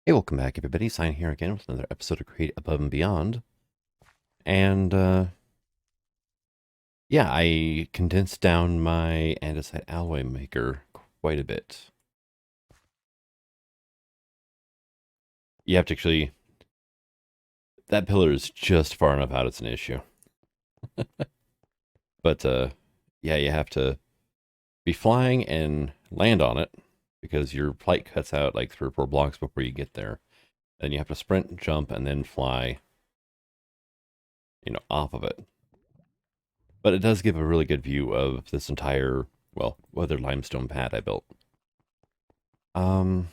Hey, welcome back, everybody. Sign here again with another episode of Create Above and Beyond. And, yeah, I condensed down my andesite alloy maker quite a bit. You have to actually, that pillar is just far enough out, it's an issue. But, yeah, you have to be flying and land on it because your flight cuts out like 3 or 4 blocks before you get there. Then you have to sprint, jump, and then fly, off of it. But it does give a really good view of this entire, well, weathered limestone pad I built. Um,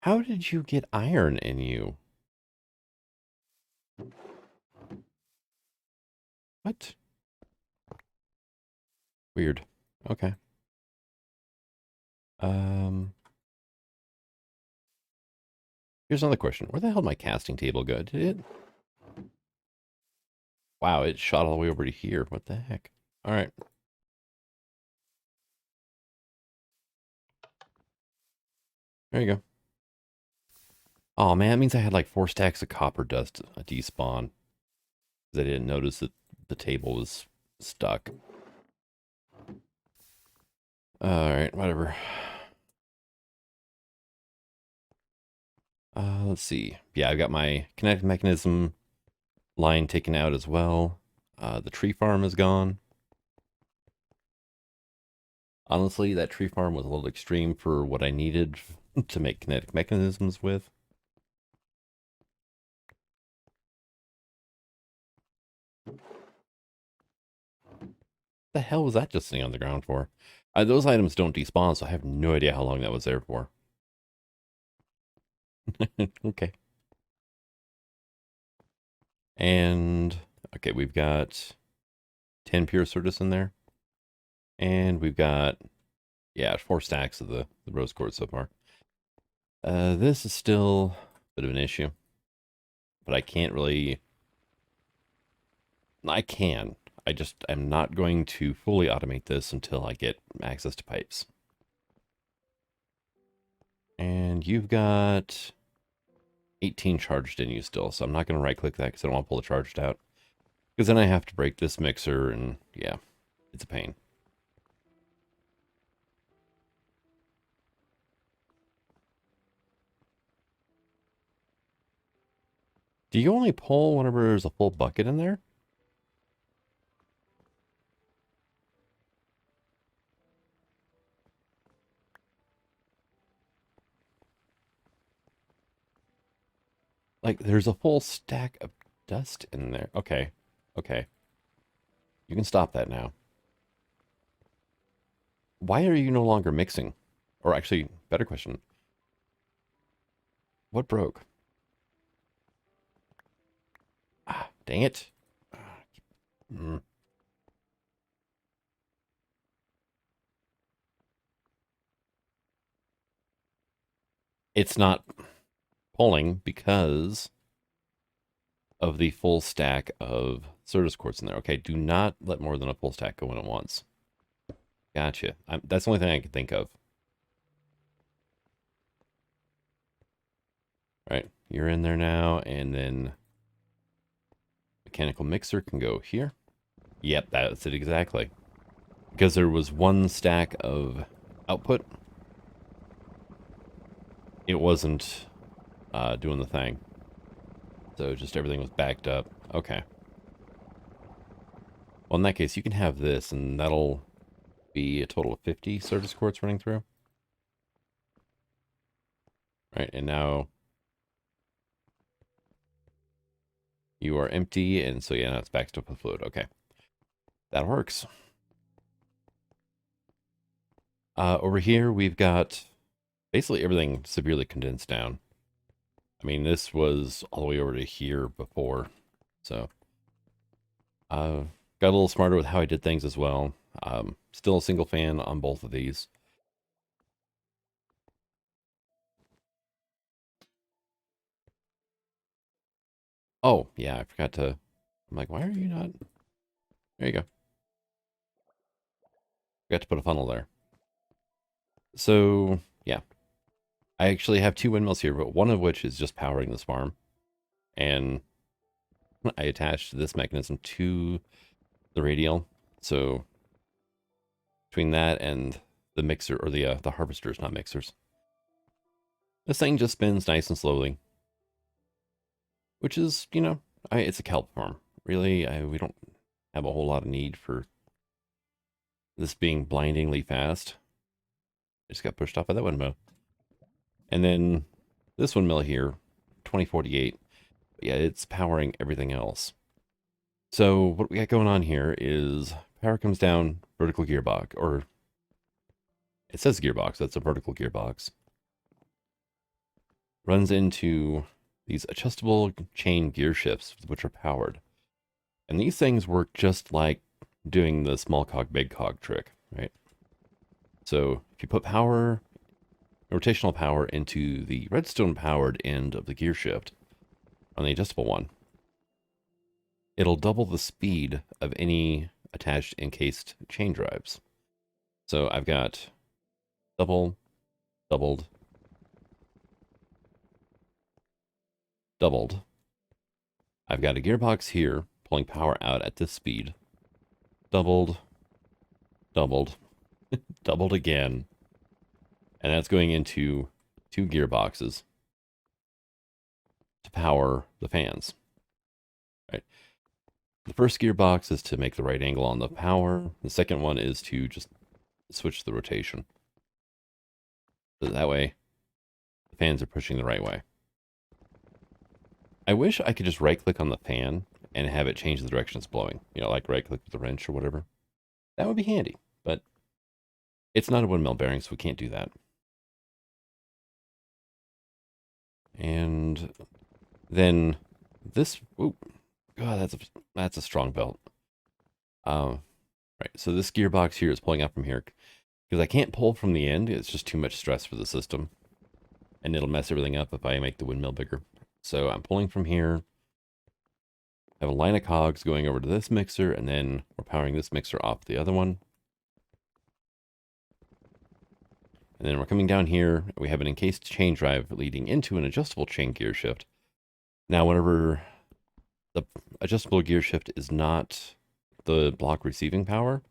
how did you get iron in you? What? Weird. Okay. Um, here's another question. Where the hell did my casting table go? Did it? Wow, it shot all the way over to here. What the heck? All right. There you go. Oh man, that means I had like 4 stacks of copper dust despawn. Because I didn't notice that the table was stuck. All right, whatever. Let's see. Yeah, I've got my kinetic mechanism line taken out as well. The tree farm is gone. Honestly, that tree farm was a little extreme for what I needed to make kinetic mechanisms with. The hell was that just sitting on the ground for? Those items don't despawn, so I have no idea how long that was there for. Okay. And, okay, we've got 10 pure Certus in there. And we've got, yeah, 4 stacks of the rose quartz so far. This is still a bit of an issue. But I can't really... I can. I just am not going to fully automate this until I get access to pipes. And you've got 18 charged in you still, so I'm not going to right click that because I don't want to pull the charged out. Because then I have to break this mixer, and yeah, it's a pain. Do you only pull whenever there's a full bucket in there? Like, there's a full stack of dust in there. Okay, okay. You can stop that now. Why are you no longer mixing? Or actually, better question. What broke? Ah, dang it. Mm. It's not pulling because of the full stack of Certus quartz in there. Okay, do not let more than a full stack go in at once. Gotcha. That's the only thing I can think of. All right, you're in there now, and then mechanical mixer can go here. Yep, that's it exactly. Because there was 1 stack of output, it wasn't doing the thing. So just everything was backed up. Okay. Well, in that case, you can have this, and that'll be a total of 50 Certus quartz running through. Right, and now you are empty, and so yeah, now it's backed up with fluid. Okay. That works. Over here, we've got basically everything severely condensed down. I mean, this was all the way over to here before, so got a little smarter with how I did things as well. Still a single fan on both of these. Oh, yeah, I forgot to... I'm like, why are you not... There you go. Got to put a funnel there. So, yeah. I actually have 2 windmills here, but one of which is just powering this farm. And I attached this mechanism to the radial. So, between that and the mixer, or the harvesters, not mixers, this thing just spins nice and slowly. Which is, you know, it's a kelp farm. Really, we don't have a whole lot of need for this being blindingly fast. I just got pushed off by that windmill. And then this windmill here, 2048, yeah, it's powering everything else. So what we got going on here is power comes down, vertical gearbox, or it says gearbox, that's a vertical gearbox. Runs into these adjustable chain gear shifts, which are powered. And these things work just like doing the small cog, big cog trick, right? So if you put power, rotational power into the redstone powered end of the gear shift on the adjustable one, it'll double the speed of any attached encased chain drives. So I've got doubled, doubled. I've got a gearbox here pulling power out at this speed. Doubled, doubled again. And that's going into 2 gearboxes to power the fans. Right. The first gearbox is to make the right angle on the power. The second one is to just switch the rotation. So that way, the fans are pushing the right way. I wish I could just right-click on the fan and have it change the direction it's blowing. You know, like right-click with the wrench or whatever. That would be handy, but it's not a windmill bearing, so we can't do that. And then this, ooh, God, that's a strong belt. Right, so this gearbox here is pulling up from here because I can't pull from the end. It's just too much stress for the system, and it'll mess everything up if I make the windmill bigger. So I'm pulling from here. I have a line of cogs going over to this mixer, and then we're powering this mixer off the other one. And then we're coming down here. We have an encased chain drive leading into an adjustable chain gear shift. Now, whenever the adjustable gear shift is not the block receiving power,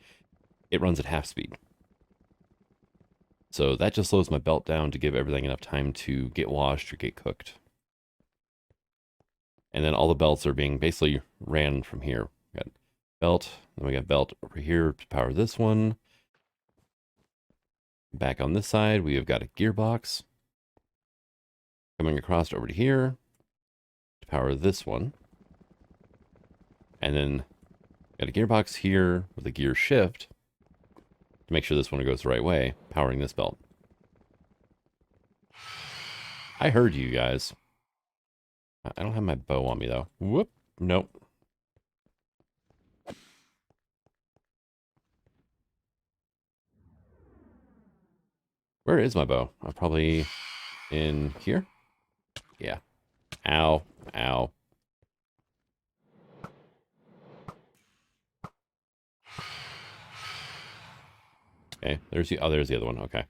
it runs at half speed. So that just slows my belt down to give everything enough time to get washed or get cooked. And then all the belts are being basically ran from here. We got belt, then we got belt over here to power this one. Back on this side, we have got a gearbox coming across over to here to power this one. And then got a gearbox here with a gear shift to make sure this one goes the right way, powering this belt. I heard you guys. I don't have my bow on me, though. Whoop. Nope. Where is my bow? I'm probably in here. Yeah. Ow. Ow. Okay. There's the other one. Okay.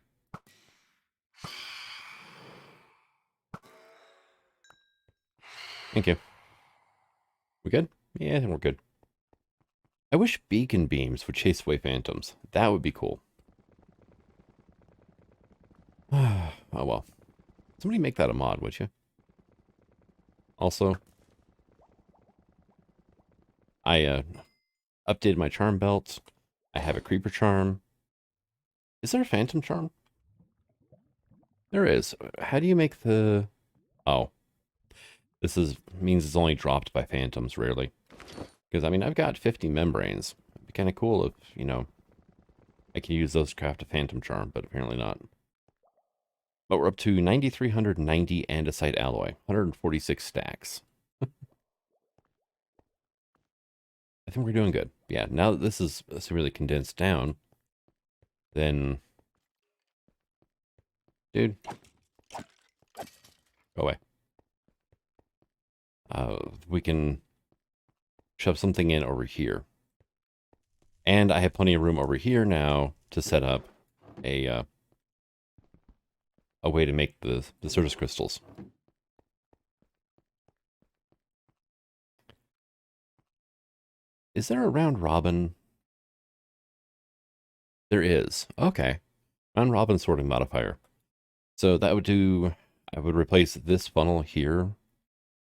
Thank you. We good? Yeah, I think we're good. I wish beacon beams would chase away phantoms. That would be cool. Oh, well. Somebody make that a mod, would you? Also, I updated my charm belt. I have a creeper charm. Is there a phantom charm? There is. How do you make the... Oh. Means it's only dropped by phantoms, rarely. Because, I mean, I've got 50 membranes. It'd be kind of cool if, you know, I could use those to craft a phantom charm, but apparently not. But we're up to 9,390 andesite alloy. 146 stacks. I think we're doing good. Yeah, now that this is severely condensed down, then... Dude. Go away. We can shove something in over here. And I have plenty of room over here now to set up a way to make the surface crystals. Is there a round robin? There is. Okay. Round robin sorting modifier. So that would do, I would replace this funnel here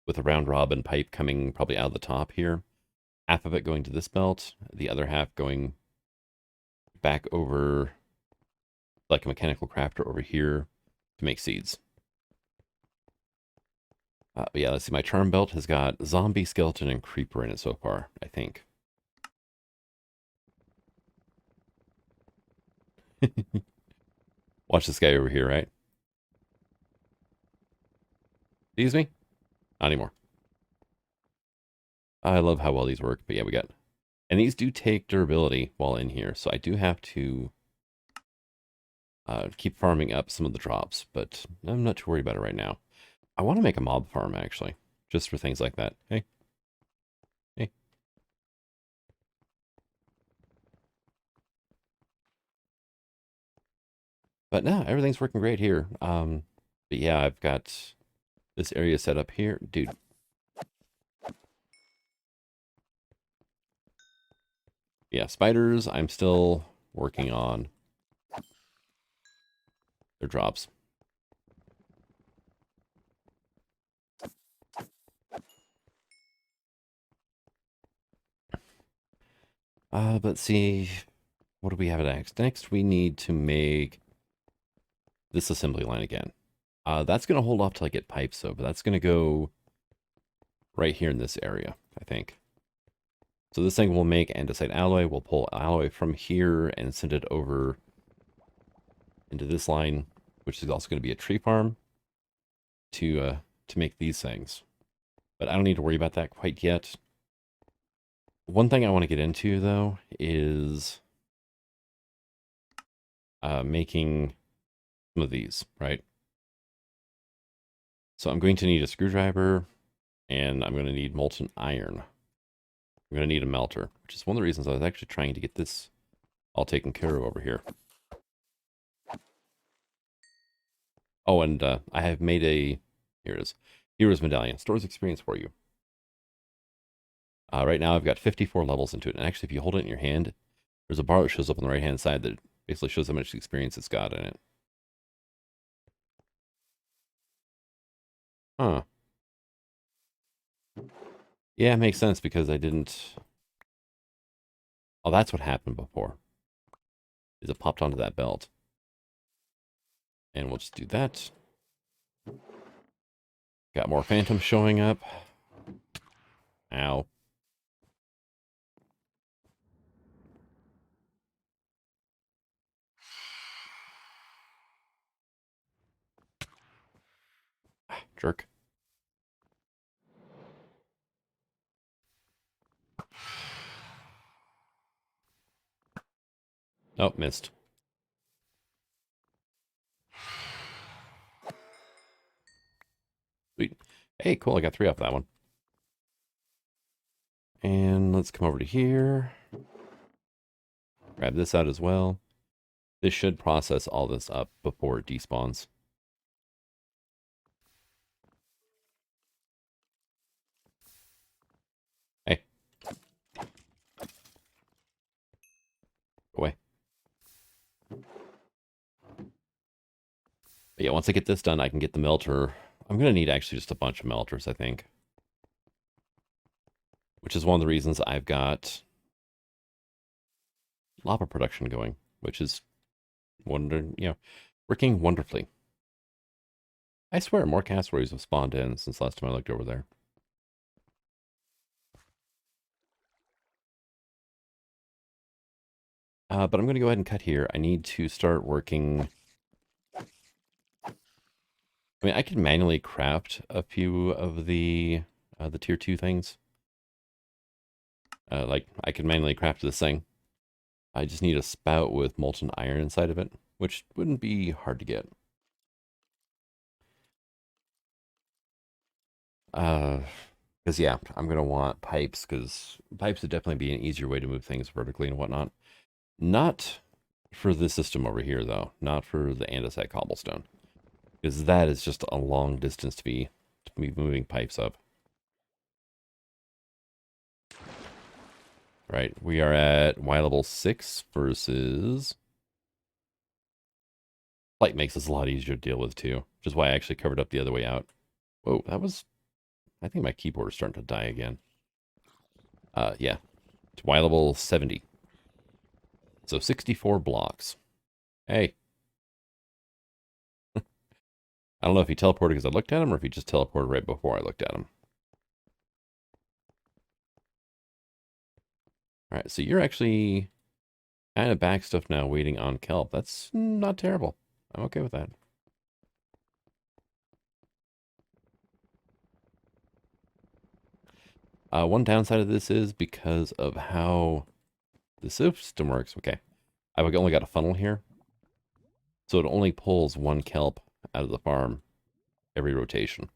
with a round robin pipe coming probably out of the top here. Half of it going to this belt, the other half going back over like a mechanical crafter over here to make seeds. But yeah, let's see. My charm belt has got zombie, skeleton, and creeper in it so far, I think. Watch this guy over here, right? Excuse me? Not anymore. I love how well these work, but yeah, we got... And these do take durability while in here, so I do have to keep farming up some of the drops, but I'm not too worried about it right now. I want to make a mob farm, actually, just for things like that. Hey. Hey. But no, everything's working great here. But yeah, I've got this area set up here. Dude. Yeah, spiders, I'm still working on their drops. But see, what do we have next? Next, we need to make this assembly line again. That's going to hold off till I get pipes, though, but that's going to go right here in this area, I think. So this thing will make andesite alloy. We'll pull alloy from here and send it over into this line, which is also going to be a tree farm to make these things. But I don't need to worry about that quite yet. One thing I want to get into, though, is making some of these, right? So I'm going to need a screwdriver, and I'm going to need molten iron. I'm going to need a melter, which is one of the reasons I was actually trying to get this all taken care of over here. Oh, and I have made a, here it is, Hero's Medallion. Stores experience for you. Right now I've got 54 levels into it, and actually if you hold it in your hand, there's a bar that shows up on the right-hand side that basically shows how much experience it's got in it. Huh. Yeah, it makes sense because I didn't... Oh, that's what happened before. Is it popped onto that belt. And we'll just do that. Got more phantoms showing up. Ow. Jerk. Oh, missed. Sweet. Hey, cool. I got 3 off that one. And let's come over to here. Grab this out as well. This should process all this up before it despawns. Hey. Go away. But yeah, once I get this done, I can get the melter. I'm going to need actually just a bunch of melters, I think. Which is one of the reasons I've got lava production going, which is working wonderfully. I swear more casseroles have spawned in since last time I looked over there. But I'm going to go ahead and cut here. I need to start working. I mean, I could manually craft a few of the tier 2 things. Like, I could manually craft this thing. I just need a spout with molten iron inside of it, which wouldn't be hard to get. Because, yeah, I'm going to want pipes, because pipes would definitely be an easier way to move things vertically and whatnot. Not for this system over here, though. Not for the andesite cobblestone. Because that is just a long distance to be moving pipes up. Right, we are at Y level 6 versus... Light makes this a lot easier to deal with, too. Which is why I actually covered up the other way out. Whoa, that was... I think my keyboard is starting to die again. Yeah. It's Y level 70. So 64 blocks. Hey. I don't know if he teleported because I looked at him or if he just teleported right before I looked at him. Alright, so you're actually kind of back stuff now waiting on kelp. That's not terrible. I'm okay with that. One downside of this is because of how the system works. Okay, I've only got a funnel here. So it only pulls one kelp out of the farm every rotation.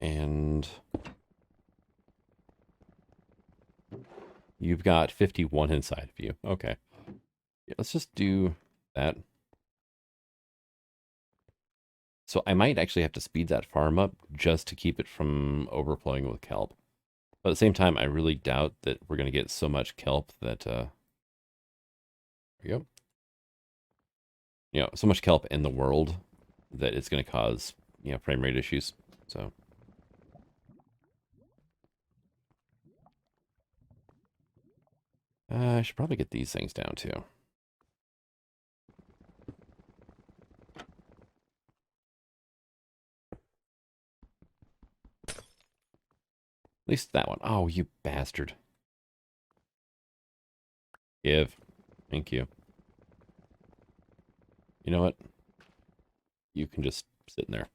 And you've got 51 inside of you. Okay. Yeah, let's just do that. So I might actually have to speed that farm up just to keep it from overflowing with kelp. But at the same time, I really doubt that we're going to get so much kelp that, there we go. You know, so much kelp in the world that it's going to cause, you know, frame rate issues. So. I should probably get these things down too. At least that one. Oh, you bastard. Give. Thank you. You know what? You can just sit in there.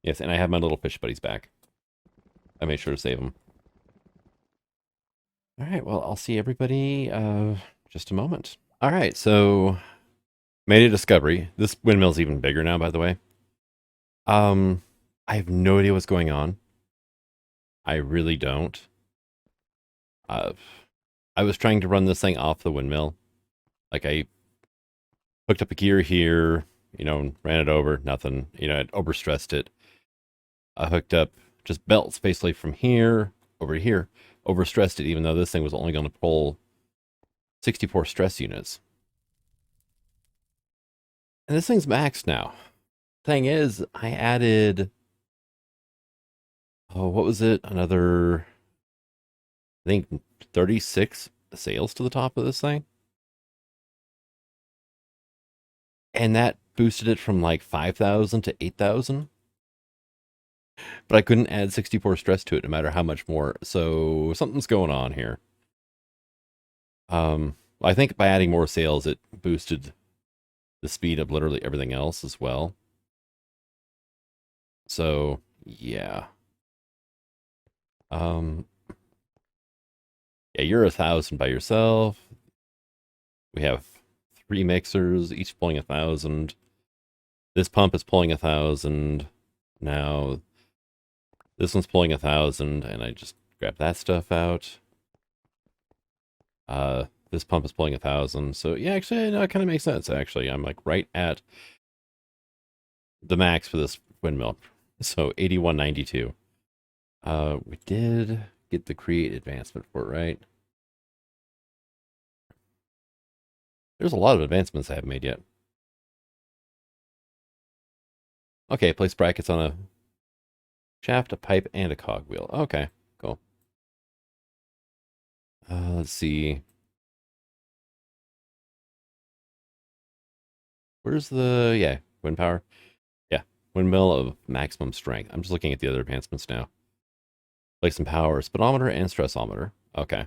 Yes, and I have my little fish buddies back. I made sure to save them. All right, well, I'll see everybody just a moment. All right, so made a discovery. This windmill's even bigger now, by the way. I have no idea what's going on. I really don't. I was trying to run this thing off the windmill. Like, I hooked up a gear here, you know, ran it over, nothing. You know, it overstressed it. I hooked up just belts basically from here over here, overstressed it, even though this thing was only going to pull 64 stress units. And this thing's maxed now. Thing is, I added, oh, what was it? Another, I think 36 sails to the top of this thing. And that boosted it from like 5,000 to 8,000. But I couldn't add 64 stress to it no matter how much more. So something's going on here. I think by adding more sails, it boosted the speed of literally everything else as well. So, yeah. Yeah, you're 1,000 by yourself. We have 3 mixers, each pulling 1,000. This pump is pulling 1,000. Now, this one's pulling 1,000, and I just grab that stuff out. This pump is pulling 1,000. So, yeah, actually, no, it kind of makes sense, actually. I'm, like, right at the max for this windmill. So, 8192. We did get the create advancement for it, right? There's a lot of advancements I haven't made yet. Okay, place brackets on a shaft, a pipe, and a cogwheel. Okay, cool. Let's see. Where's the, yeah, wind power? Yeah, windmill of maximum strength. I'm just looking at the other advancements now. Place and power, speedometer, and stressometer. Okay.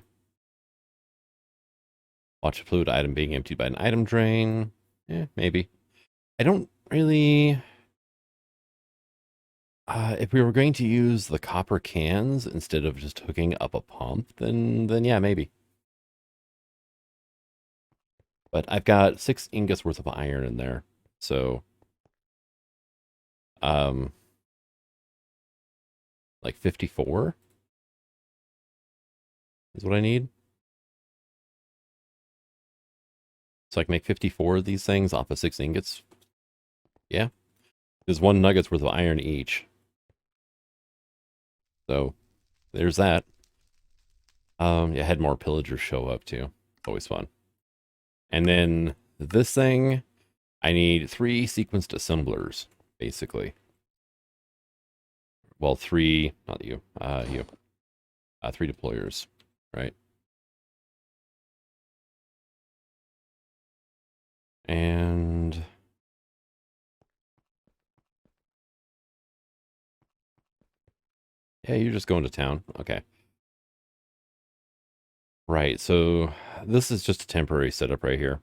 Watch a fluid item being emptied by an item drain. Maybe. I don't really... If we were going to use the copper cans instead of just hooking up a pump, then yeah, maybe. But I've got 6 ingots worth of iron in there, so um, like 54 is what I need. So I can make 54 of these things off of 6 ingots. Yeah, there's 1 nugget's worth of iron each. So there's that. Yeah, I had more pillagers show up too. Always fun. And then this thing, I need 3 sequenced assemblers, basically. Well, 3, not you, you. 3 deployers, right? And yeah, you're just going to town. Okay. Right, so this is just a temporary setup right here.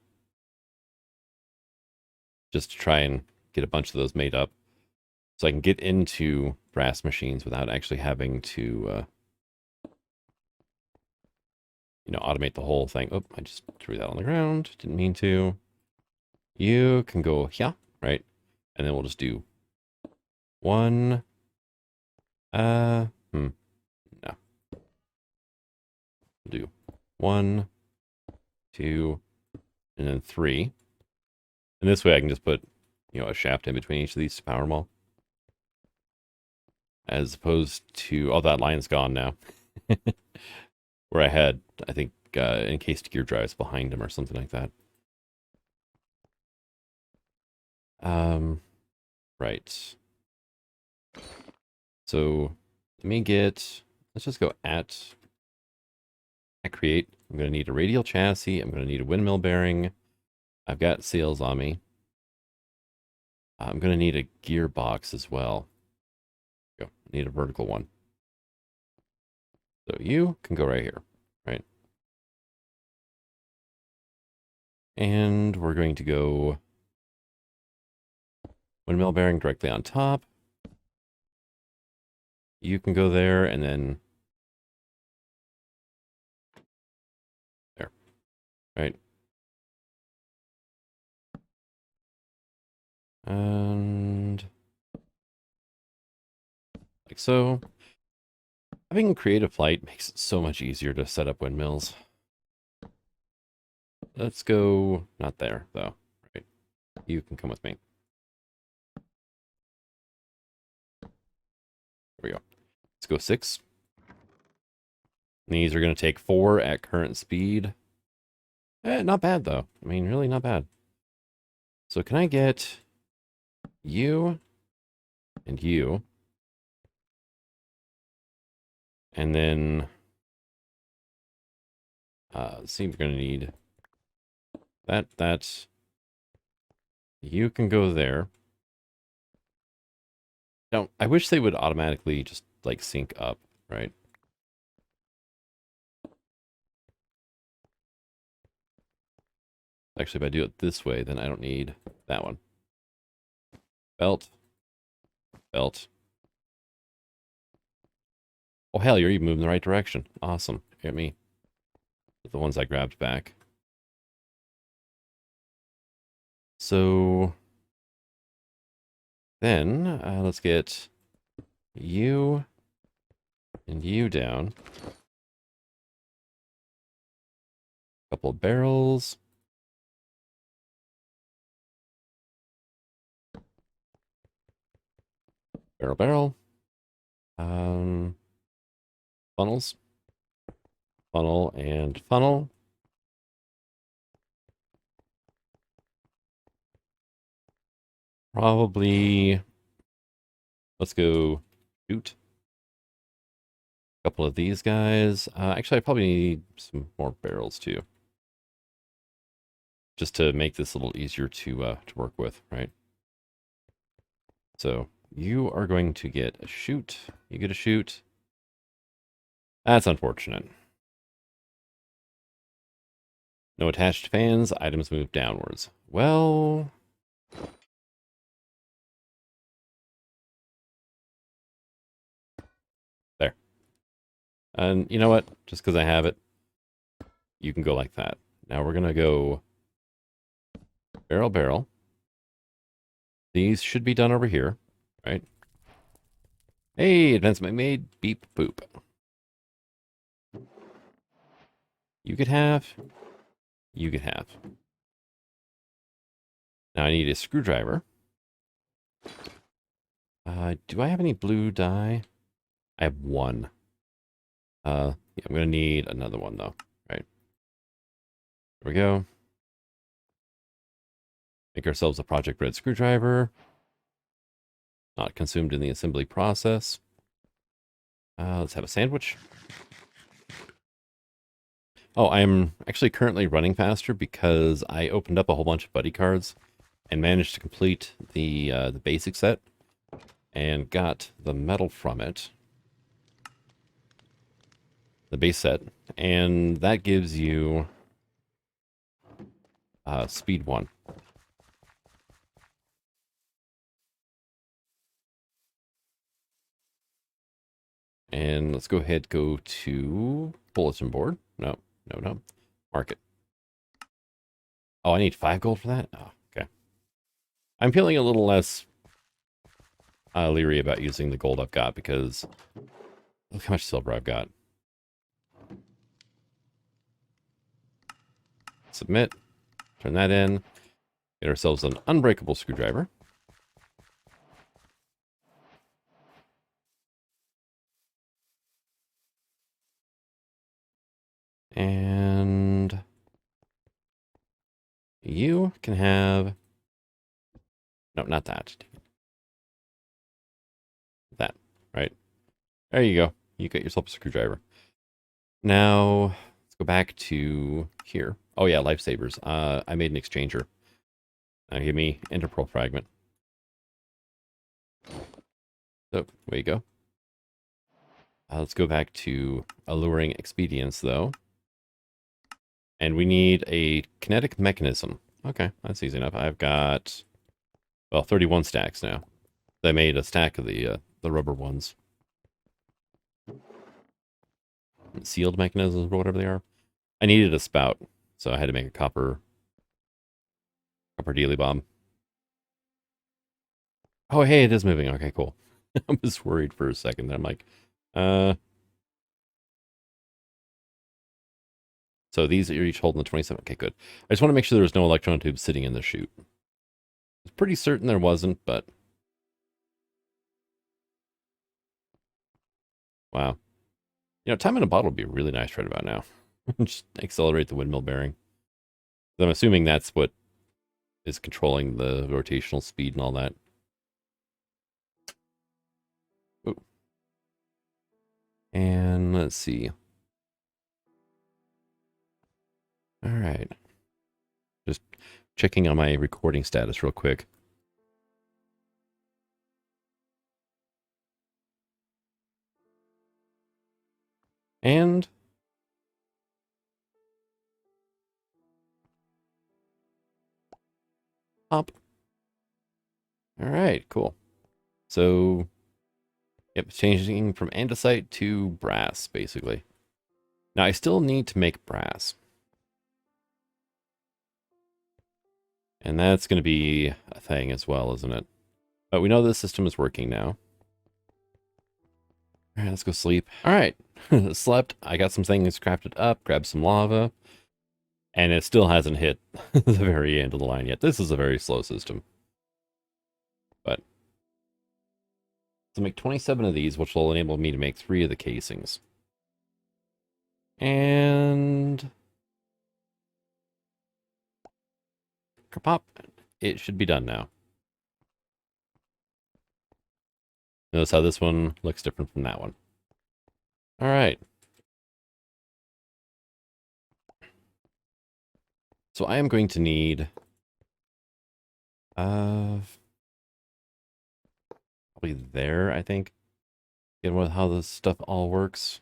Just to try and get a bunch of those made up. So I can get into brass machines without actually having to, automate the whole thing. Oh, I just threw that on the ground. Didn't mean to. You can go here, right? And then we'll just do 1. No. We'll do 1, 2, and then 3. And this way I can just put, a shaft in between each of these to power them all. As opposed to, oh, that line's gone now. Where I had, I think, encased gear drives behind him or something like that. Right. So let me let's just go at create. I'm going to need a radial chassis. I'm going to need a windmill bearing. I've got sails on me. I'm going to need a gearbox as well. Go. Need a vertical one. So you can go right here, right? And we're going to go windmill bearing directly on top. You can go there and then there, right? And like so. Having creative flight makes it so much easier to set up windmills. Let's go, not there though, right? You can come with me. There we go. Let's go 6. These are going to take 4 at current speed. Not bad though. I mean, really not bad. So can I get you and you? And then, let's see, we're going to need that. You can go there. Now, I wish they would automatically just, like, sync up, right? Actually, if I do it this way, then I don't need that one. Belt. Belt. Oh, hell, you're even moving in the right direction. Awesome. Get me. The ones I grabbed back. So then let's get you and you down. A couple of barrels. Barrel. Funnels. Funnel and funnel. Probably, let's go shoot. A couple of these guys. Actually, I probably need some more barrels too. Just to make this a little easier to work with, right? So you are going to get a shoot. You get a shoot. That's unfortunate. No attached fans. Items move downwards. Well, And you know what? Just because I have it, you can go like that. Now we're going to go barrel, barrel. These should be done over here, right? Hey, advancement made. Beep, boop. You could have. You could have. Now I need a screwdriver. Do I have any blue dye? I have one. Yeah, I'm going to need another one, though. Right. There we go. Make ourselves a Project Red screwdriver. Not consumed in the assembly process. Let's have a sandwich. Oh, I'm actually currently running faster because I opened up a whole bunch of buddy cards and managed to complete the basic set and got the metal from it. The base set. And that gives you speed 1. And let's go ahead, go to bulletin board. No, no, no. Market. Oh, I need 5 gold for that? Oh, okay. I'm feeling a little less leery about using the gold I've got because look how much silver I've got. Submit. Turn that in. Get ourselves an unbreakable screwdriver. And you can have... No, not that. That, right? There you go. You get yourself a screwdriver. Now, let's go back to here. Oh yeah, lifesavers. I made an exchanger. Now give me interpearl fragment. So, there you go. Let's go back to alluring expedients, though. And we need a kinetic mechanism. Okay, that's easy enough. I've got, well, 31 stacks now. I made a stack of the rubber ones. Sealed mechanisms or whatever they are. I needed a spout, so I had to make a copper dealy bomb. Oh, hey, it is moving. Okay, cool. I was worried for a second. I'm like, so these are each holding the 27. Okay, good. I just want to make sure there's no electron tube sitting in the chute. I was pretty certain there wasn't, but wow. You know, time in a bottle would be really nice right about now. Just accelerate the windmill bearing. I'm assuming that's what is controlling the rotational speed and all that. Ooh. And let's see. All right. Just checking on my recording status real quick. And up. All right, cool. So, yep, changing from andesite to brass, basically. Now, I still need to make brass. And that's going to be a thing as well, isn't it? But we know this system is working now. All right, let's go sleep. All right, slept. I got some things crafted up, grabbed some lava. And it still hasn't hit the very end of the line yet. This is a very slow system. But to make 27 of these, which will enable me to make 3 of the casings. And pop, it should be done now. Notice how this one looks different from that one. All right. So I am going to need probably there, I think. Get with how this stuff all works.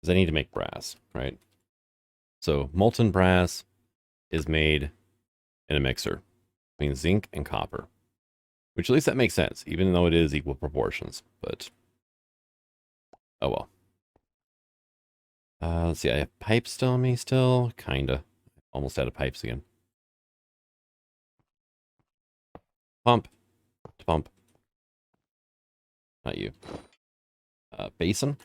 Because I need to make brass, right? So molten brass is made in a mixer between zinc and copper. Which at least that makes sense, even though it is equal proportions. But, even though it is equal proportions. But, oh well. Let's see, I have pipes still on me still. Kinda. Almost out of pipes again. Pump. Pump. Not you. Basin.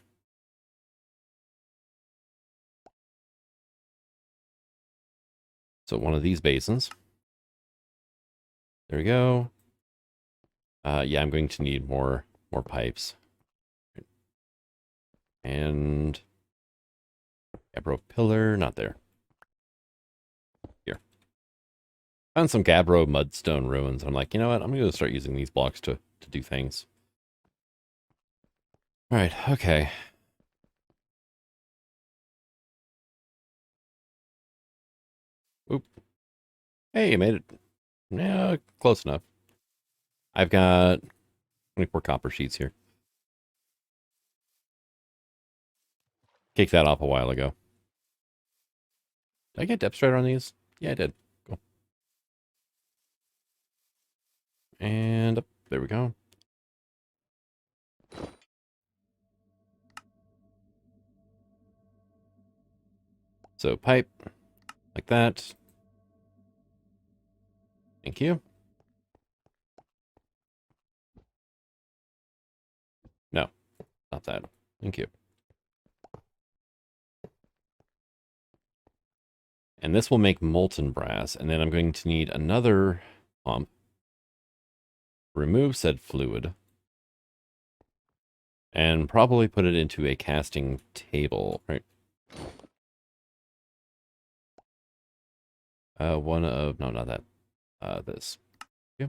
So one of these basins. There we go. Yeah, I'm going to need more pipes. And gabbro pillar, not there. Here. Found some gabbro mudstone ruins. I'm like, you know what? I'm going to start using these blocks to do things. All right, okay. Oop. Hey, you made it. Yeah, close enough. I've got 24 copper sheets here. Kicked that off a while ago. Did I get depth strider on these? Yeah, I did. Cool. And there we go. So pipe, like that. Thank you. No, not that. Thank you. And this will make molten brass. And then I'm going to need another pump. Remove said fluid. And probably put it into a casting table, right? One of, no, not that. This. Yeah.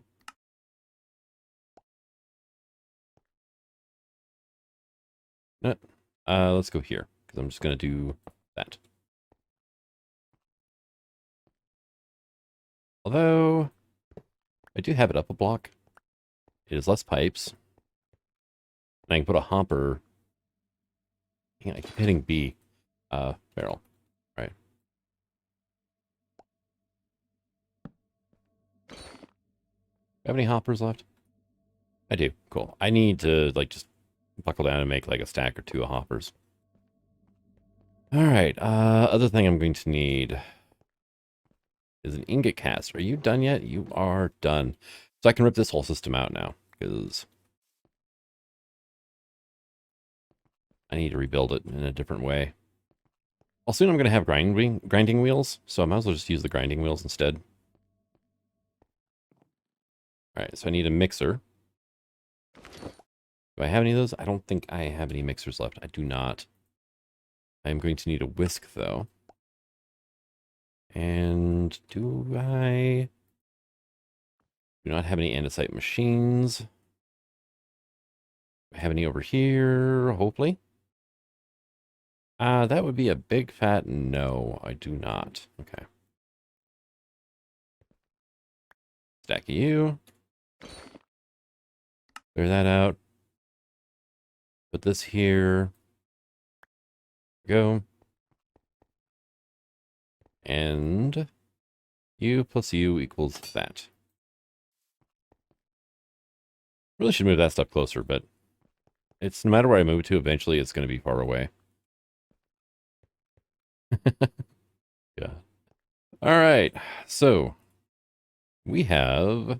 No, let's go here, because I'm just going to do that. Although, I do have it up a block. It is less pipes. And I can put a hopper. I keep hitting B. Barrel. Right. Have any hoppers left? I do. Cool. I need to, like, just buckle down and make, like, a stack or two of hoppers. Alright, other thing I'm going to need is an ingot cast. Are you done yet? You are done. So I can rip this whole system out now, because I need to rebuild it in a different way. Well, soon I'm going to have grinding wheels, so I might as well just use the grinding wheels instead. Alright, so I need a mixer. Do I have any of those? I don't think I have any mixers left. I do not. I'm going to need a whisk, though. And do I... do not have any andesite machines. Do I have any over here, hopefully? That would be a big fat no. I do not. Okay. Stack of you. Clear that out. Put this here. Go. And U plus U equals that. Really should move that stuff closer, but it's no matter where I move to, eventually it's going to be far away. Yeah. All right. So we have.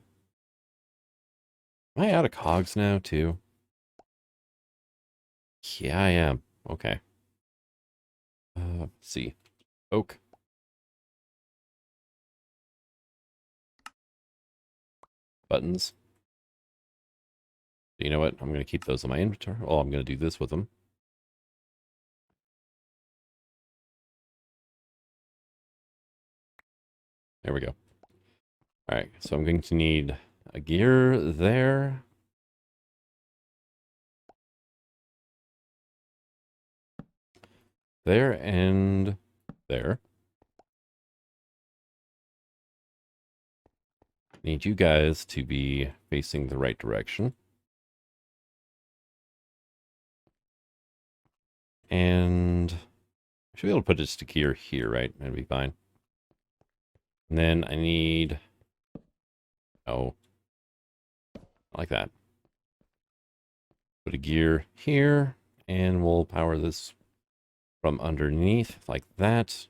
Am I out of cogs now too? Yeah, I am. Okay. Let's see. Oak. Buttons. You know what? I'm going to keep those in my inventory. Oh, I'm going to do this with them. There we go. All right, so I'm going to need a gear there. There and there. Need you guys to be facing the right direction. And I should be able to put just a gear here, right? That'd be fine. And then I need... oh. like that. Put a gear here, and we'll power this from underneath, like that.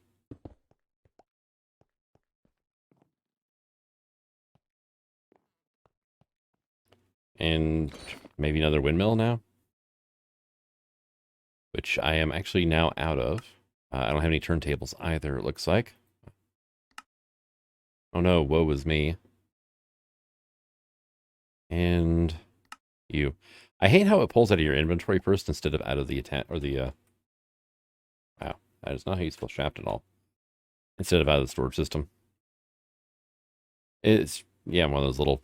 And maybe another windmill now, which I am actually now out of. I don't have any turntables either, it looks like. Oh no, woe is me. And you. I hate how it pulls out of your inventory first instead of out of the attack or the wow, that is not how you spell shaft at all. Instead of out of the storage system. It's yeah, one of those little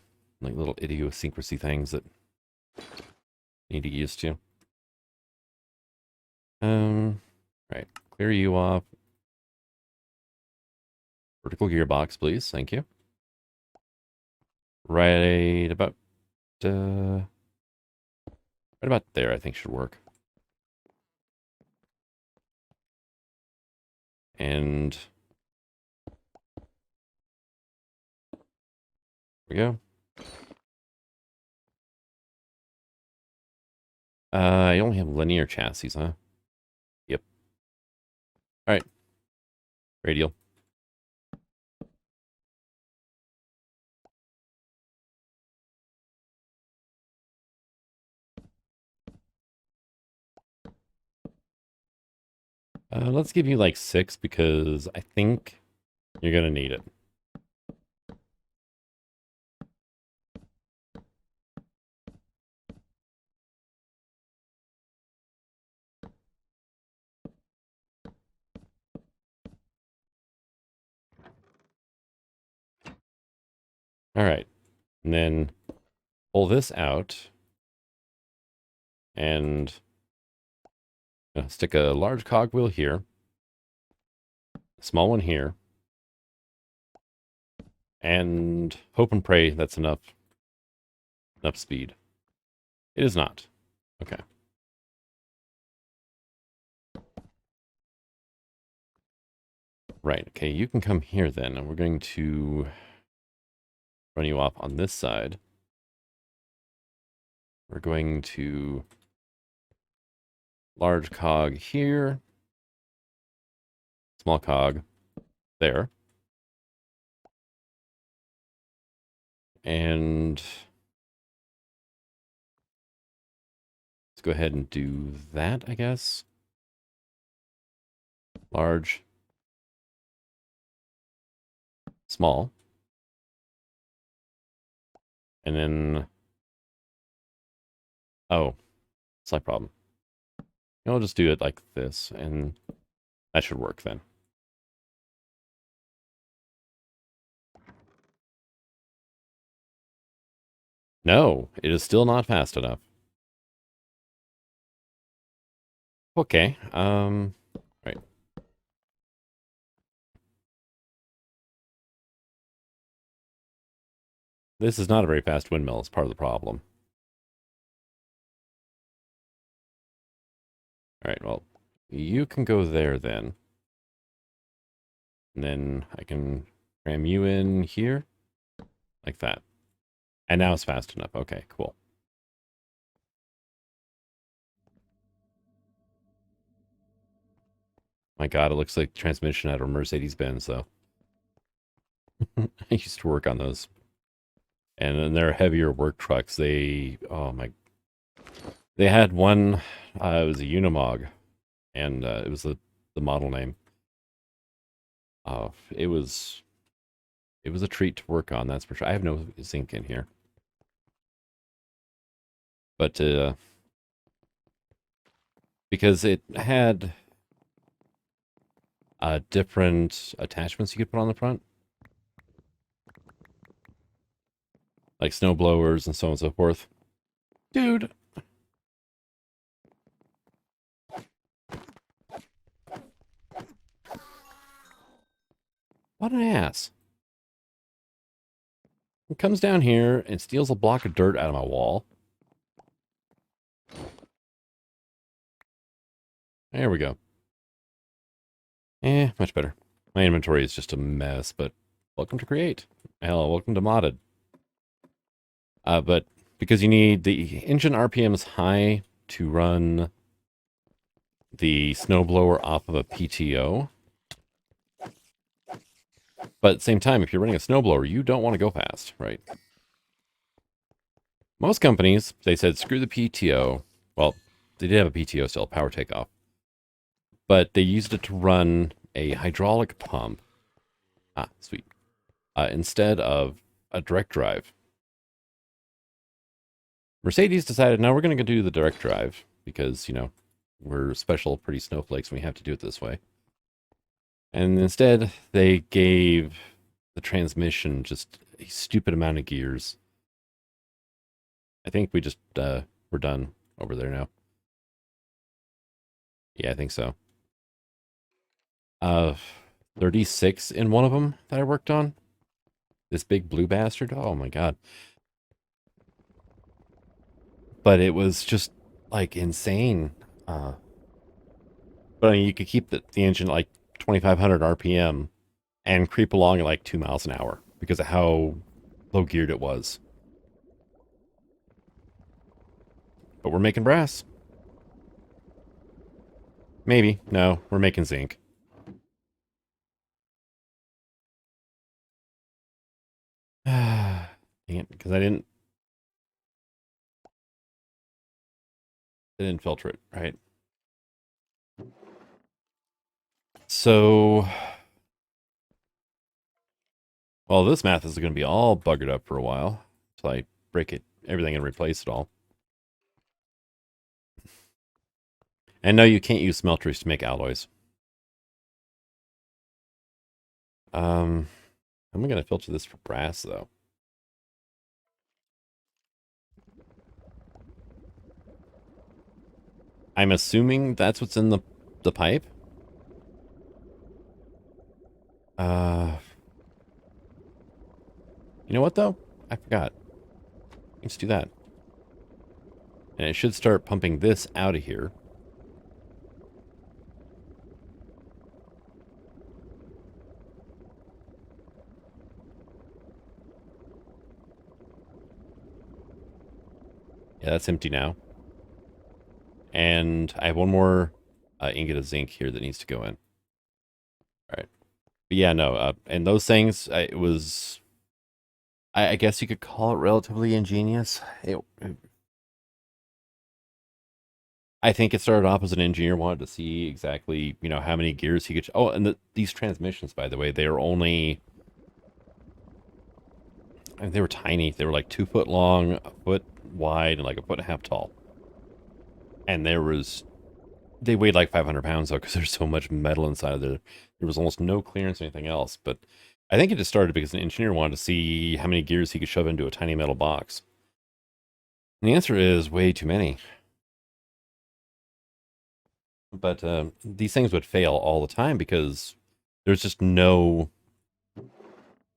idiosyncrasy things that you need to get used to. Right. Clear you off. Vertical gearbox, please. Thank you. Right about there, I think should work. And there we go. I only have linear chassis, huh? Yep. All right. Radial. Let's give you like 6 because I think you're gonna need it. All right. And then pull this out and stick a large cogwheel here, a small one here, and hope and pray that's enough speed. It is not. Okay. Right. Okay, you can come here then, and we're going to run you off on this side. We're going to large cog here, small cog there. And let's go ahead and do that, I guess. Large, small. And then, oh, slight problem. I'll just do it like this, and that should work then. No, it is still not fast enough. Okay, right. This is not a very fast windmill, it's part of the problem. Alright, well, you can go there then. And then I can cram you in here, like that. And now it's fast enough. Okay, cool. My God, it looks like transmission out of a Mercedes-Benz, though. I used to work on those. And then they're heavier work trucks. They, oh my, they had one, it was a Unimog, and it was the model name. It was a treat to work on, that's for sure. I have no zinc in here. But, because it had different attachments you could put on the front. Like snow blowers and so on and so forth. Dude. What an ass. He comes down here and steals a block of dirt out of my wall. There we go. Much better. My inventory is just a mess, but welcome to Create. Hell, welcome to Modded. But because you need the engine RPMs high to run the snowblower off of a PTO. But at the same time, if you're running a snowblower, you don't want to go fast, right? Most companies, they said, screw the PTO. Well, they did have a PTO still, power takeoff. But they used it to run a hydraulic pump. Ah, sweet. Instead of a direct drive. Mercedes decided, now we're going to go do the direct drive because, you know, we're special, pretty snowflakes, and we have to do it this way. And instead, they gave the transmission just a stupid amount of gears. I think we just, we're done over there now. Yeah, I think so. 36 in one of them that I worked on. This big blue bastard. Oh my god. But it was just like insane. But I mean, you could keep the engine like 2,500 RPM and creep along at like 2 miles an hour because of how low geared it was. But we're making brass. Maybe. No, we're making zinc. Dang it, because I didn't filter it, right? So, well, this math is going to be all buggered up for a while until I break it, everything and replace it all. And no, you can't use smelters to make alloys. I'm going to filter this for brass, though. I'm assuming that's what's in the pipe. You know what, though? I forgot. Let's do that. And it should start pumping this out of here. Yeah, that's empty now. And I have one more ingot of zinc here that needs to go in. All right. But yeah, no. And those things, it was... I guess you could call it relatively ingenious. I think it started off as an engineer wanted to see exactly, you know, how many gears he could... Oh, and these transmissions, by the way, they are only... I mean, they were tiny. They were like 2 foot long, a foot wide, and like a foot and a half tall. And there was... They weighed like 500 pounds, though, because there's so much metal inside of there. There was almost no clearance or anything else. But I think it just started because an engineer wanted to see how many gears he could shove into a tiny metal box. And the answer is way too many. But these things would fail all the time because there's just no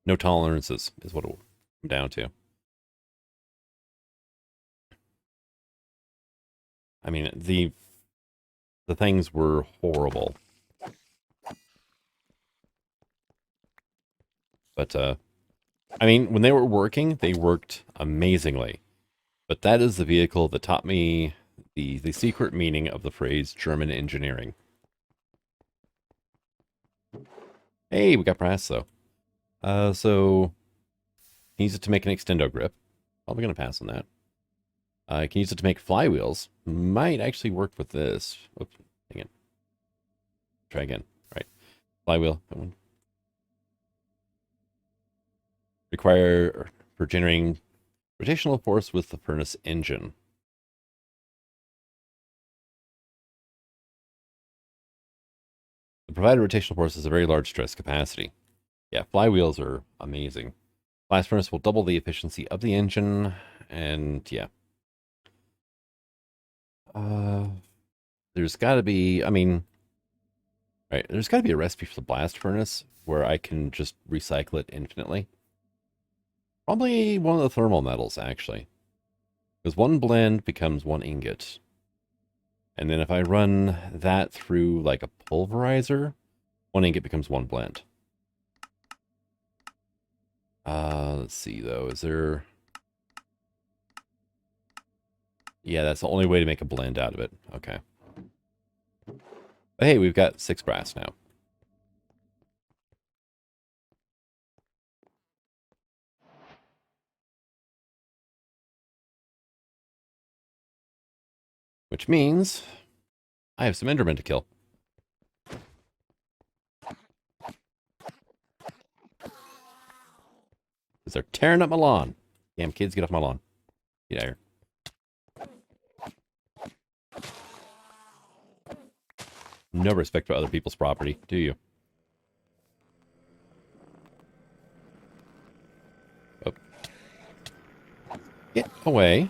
tolerances, is what it will come down to. I mean, the things were horrible. But I mean, when they were working, they worked amazingly. But that is the vehicle that taught me the secret meaning of the phrase German engineering. Hey, we got brass, though. So, can use it to make an extendo grip. Probably going to pass on that. I can use it to make flywheels. Might actually work with this. Oops, hang on. Try again. All right. Flywheel. That one. Require for generating rotational force with the furnace engine. The provided rotational force is a very large stress capacity. Yeah, flywheels are amazing. Blast furnace will double the efficiency of the engine, and yeah. There's got to be, I mean, right, there's got to be a recipe for the blast furnace where I can just recycle it infinitely. Probably one of the thermal metals, actually. Because one blend becomes one ingot. And then if I run that through like a pulverizer, one ingot becomes one blend. Let's see, though. Is there... Yeah, that's the only way to make a blend out of it. Okay. But hey, we've got 6 brass now. Which means I have some Endermen to kill. Because they're tearing up my lawn. Damn kids, get off my lawn. Get out of here. No respect for other people's property, do you? Oh. Get away.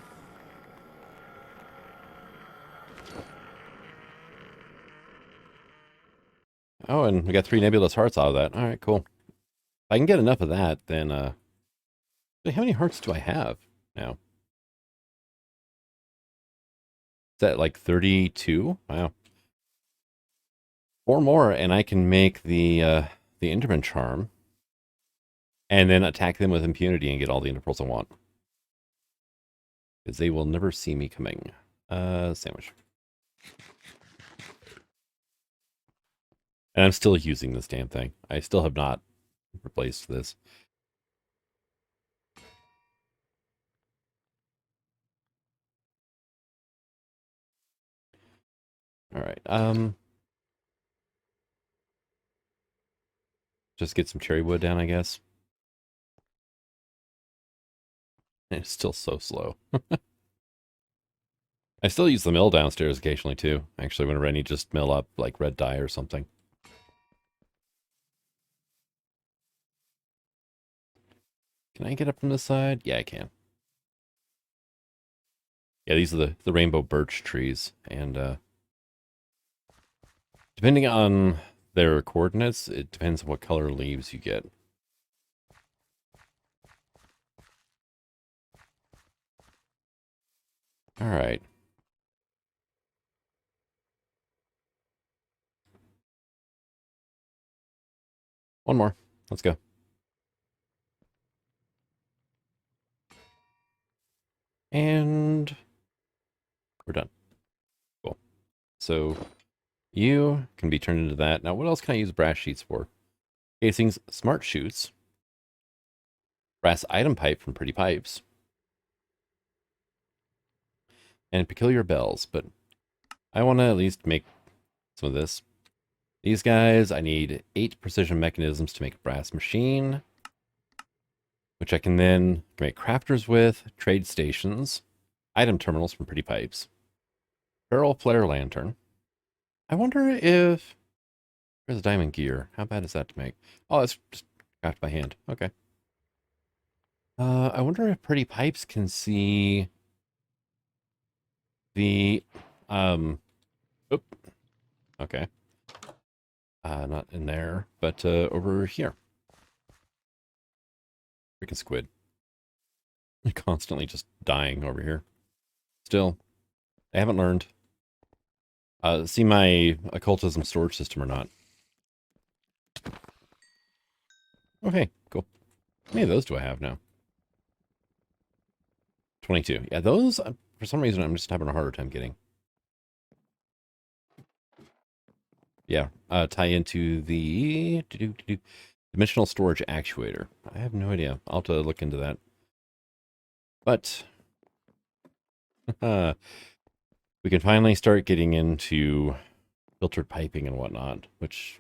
Oh, and we got 3 nebulous hearts out of that. All right, cool. If I can get enough of that, then, how many hearts do I have now? Is that like 32? Wow. 4 more, and I can make the Enderman charm. And then attack them with impunity and get all the Ender pearls I want. Because they will never see me coming. Sandwich. And I'm still using this damn thing. I still have not replaced this. All right. Just get some cherry wood down, I guess. And it's still so slow. I still use the mill downstairs occasionally too. Actually, whenever I need to just mill up like red dye or something. Can I get up from this side? Yeah, I can. Yeah, these are the rainbow birch trees. And depending on their coordinates, it depends on what color leaves you get. All right. One more. Let's go. And we're done. Cool. So you can be turned into that. Now, what else can I use brass sheets for? Casings, smart chutes, brass item pipe from Pretty Pipes, and peculiar bells. But I want to at least make some of this. These guys, I need 8 precision mechanisms to make a brass machine, which I can then make crafters with, trade stations, item terminals from Pretty Pipes, barrel flare lantern. I wonder if... Where's the diamond gear? How bad is that to make? Oh, it's just craft by hand. Okay. I wonder if Pretty Pipes can see the... Oop. Okay. Not in there, but over here. Freaking squid. Constantly just dying over here. Still, I haven't learned. See my occultism storage system or not. Okay, cool. How many of those do I have now? 22. Yeah, those, for some reason, I'm just having a harder time getting. Yeah, tie into the dimensional storage actuator. I have no idea. I'll have to look into that. But we can finally start getting into filtered piping and whatnot, which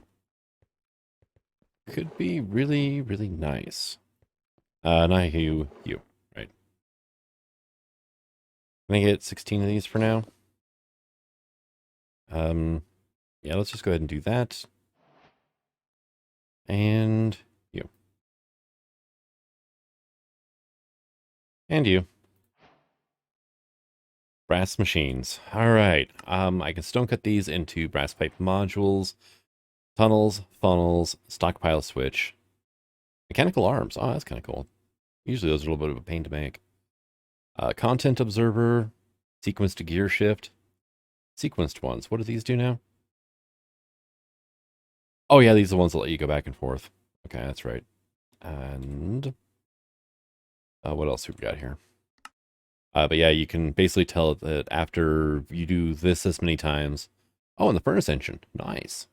could be really, really nice. Not you, right? Can I get 16 of these for now? Yeah, let's just go ahead and do that. And you. And you. Brass machines. All right. I can stone cut these into brass pipe modules, tunnels, funnels, stockpile switch, mechanical arms. Oh, that's kind of cool. Usually those are a little bit of a pain to make. Content observer, sequenced gear shift, sequenced ones. What do these do now? Oh yeah, these are the ones that let you go back and forth. Okay, that's right. And what else have we got here? Mm-hmm. But yeah, you can basically tell it that after you do this many times. Oh, and the furnace engine. Nice.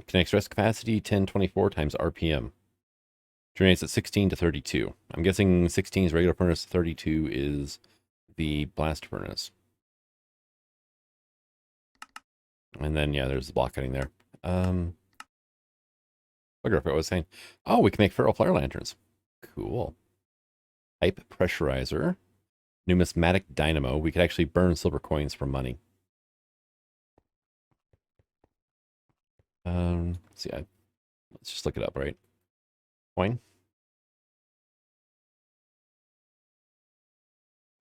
Connects rest capacity 1024 times RPM. Generates at 16 to 32. I'm guessing 16 is regular furnace, 32 is the blast furnace. And then, yeah, there's the block cutting there. What if I was saying? Oh, we can make ferro flare lanterns. Cool. Pipe pressurizer. Numismatic dynamo. We could actually burn silver coins for money. Let's see. Let's just look it up, right? Coin.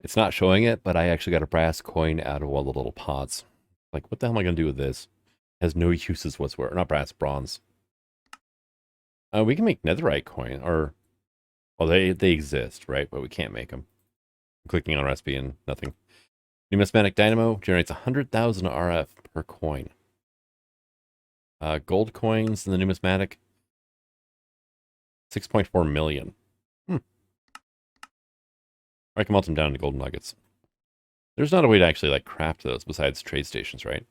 It's not showing it, but I actually got a brass coin out of one of the little pots. Like, what the hell am I going to do with this? It has no uses whatsoever. Not brass, bronze. We can make netherite coin, or... Well, they exist, right? But we can't make them. I'm clicking on a recipe and nothing. Numismatic dynamo generates 100,000 RF per coin. Gold coins in the numismatic, 6.4 million. I can melt them down into golden nuggets. There's not a way to actually like craft those besides trade stations, right?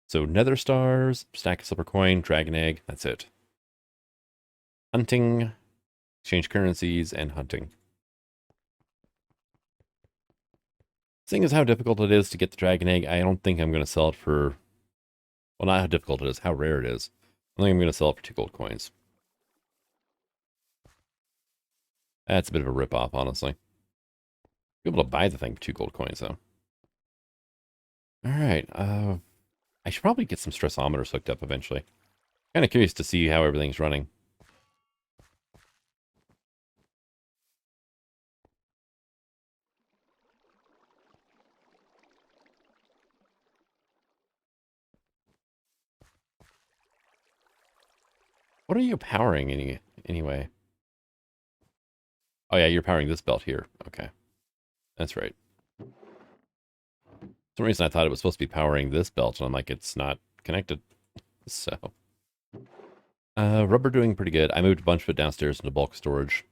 So nether stars, stack of silver coin, dragon egg, that's it. Hunting, exchange currencies, and hunting. Seeing as how difficult it is to get the dragon egg, I don't think I'm going to sell it for... Well, not how difficult it is, how rare it is. I think I'm going to sell it for 2 gold coins. That's a bit of a rip-off, honestly. Be able to buy the thing for 2 gold coins, though. Alright, I should probably get some stressometers hooked up eventually. Kind of curious to see how everything's running. What are you powering anyway? Oh yeah, you're powering this belt here. Okay. That's right. For some reason I thought it was supposed to be powering this belt, and I'm like, it's not connected. So. Rubber doing pretty good. I moved a bunch of it downstairs into bulk storage.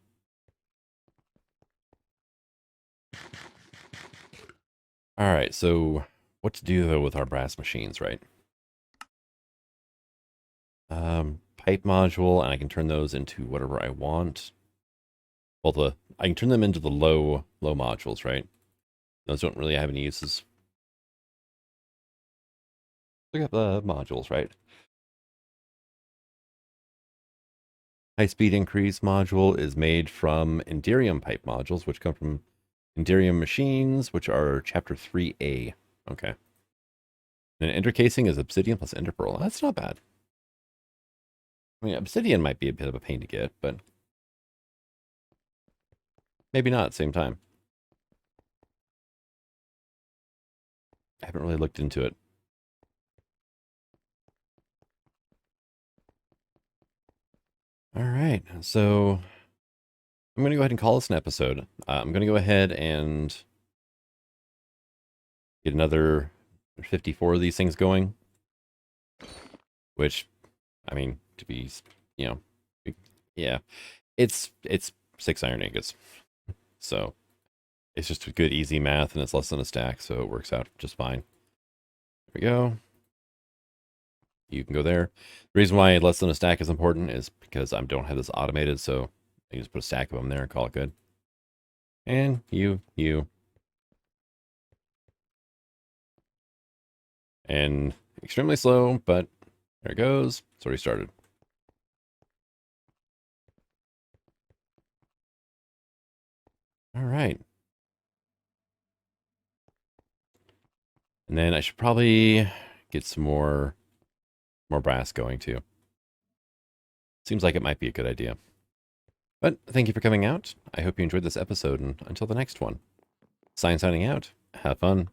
Alright, so what to do though with our brass machines, right? Pipe module, and I can turn those into whatever I want. Well, I can turn them into the low modules, right? Those don't really have any uses. Look at the modules, right? High speed increase module is made from Enderium pipe modules, which come from Enderium machines, which are chapter 3A. Okay. And intercasing is obsidian plus enderpearl. That's not bad. I mean, obsidian might be a bit of a pain to get, but maybe not at the same time. I haven't really looked into it. All right, so I'm going to go ahead and call this an episode. I'm going to go ahead and get another 54 of these things going, which, I mean, to be, you know, yeah, it's 6 iron ingots. So it's just a good, easy math, and it's less than a stack, so it works out just fine. There we go. You can go there. The reason why less than a stack is important is because I don't have this automated, so I just put a stack of them there and call it good. And you. And extremely slow, but there it goes. It's already started. All right. And then I should probably get some more brass going too. Seems like it might be a good idea. But thank you for coming out. I hope you enjoyed this episode, and until the next one. Signing out. Have fun.